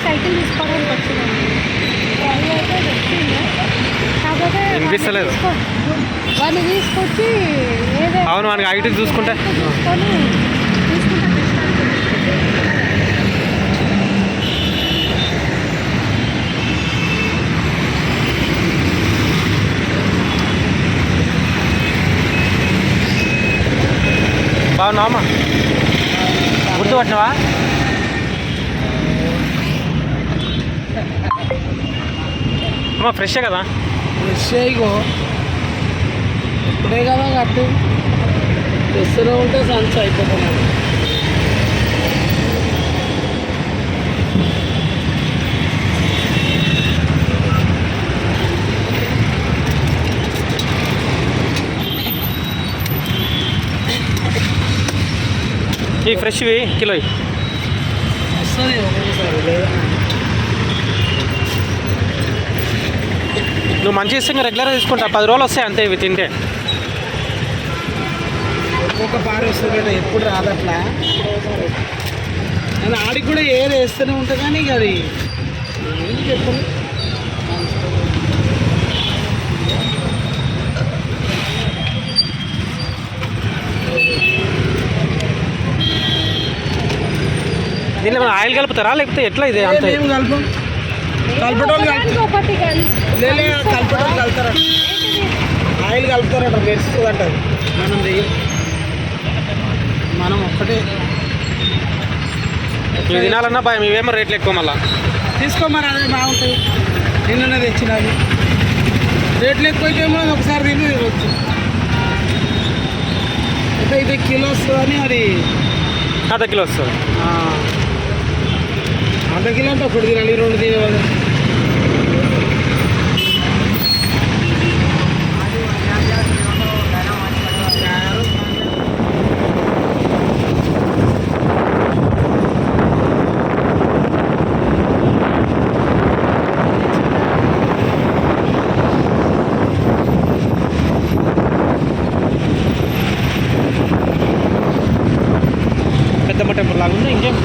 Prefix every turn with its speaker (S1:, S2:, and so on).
S1: Cycle తీసుకోవడానికి వచ్చినాను. Trolley అయితే వచ్చింది, కాకపోతే
S2: వినిపిస్తలేదు.
S1: వాళ్ళు తీసుకొచ్చి
S2: అవును మనకి హైట్ చూసుకుంటే
S1: తీసుకొని
S2: బాగున్నావమ్మా? గుర్తుపట్టినవా? అమ్మా ఫ్రెషే కదా?
S3: ఫ్రెష్ ఇగో ఇప్పుడే కదా కట్టు తెస్తూనే ఉంటే సంచి అయిపోతున్నాను.
S2: ఈ ఫ్రెష్వి కిలో
S3: వస్తుంది ఒక్కొక్కసారి లేదా
S2: నువ్వు మంచి ఇష్టంగా రెగ్యులర్గా తీసుకుంటా, 10 రోజులు వస్తాయి అంతే ఇవి తింటే.
S3: ఒక్కొక్క పారి వస్తుంది ఎప్పుడు రాదట్లా. నేను ఆడికి కూడా ఏది వేస్తూనే ఉంటుంది కానీ ఇక అది చెప్పండి.
S2: దీనిలో ఏమైనా ఆయిల్ కలుపుతారా లేకపోతే ఎట్లా ఇది అంతే?
S3: ఏం కలపం, కలపటోళ్ళు కలపటోళ్ళు కలుపుతారట, ఆయిల్ కలుపుతారట, మెరుస్తుంది అంటారు. మనం చెయ్యం, మనం ఒక్కటే
S2: ఇవి తినాలన్నా భయం. ఇవేమో రేట్లు ఎక్కువ మళ్ళీ.
S3: తీసుకోమని అదే బాగుంటాయి. నిన్ననే తెచ్చినవి రేట్లు ఎక్కువైతే ఒకసారి తిని తినవచ్చు. అయితే ఇది కిలో వస్తుందని అది
S2: అర్ధ కిలో వస్తుంది.
S3: అర్ధ కిలో అంటే ఒకటి తినాలి, 2 తినేవాళ్ళు.
S2: పెద్దమ్మ టెంపుల్ లాగా ఉంది ఇంకేం.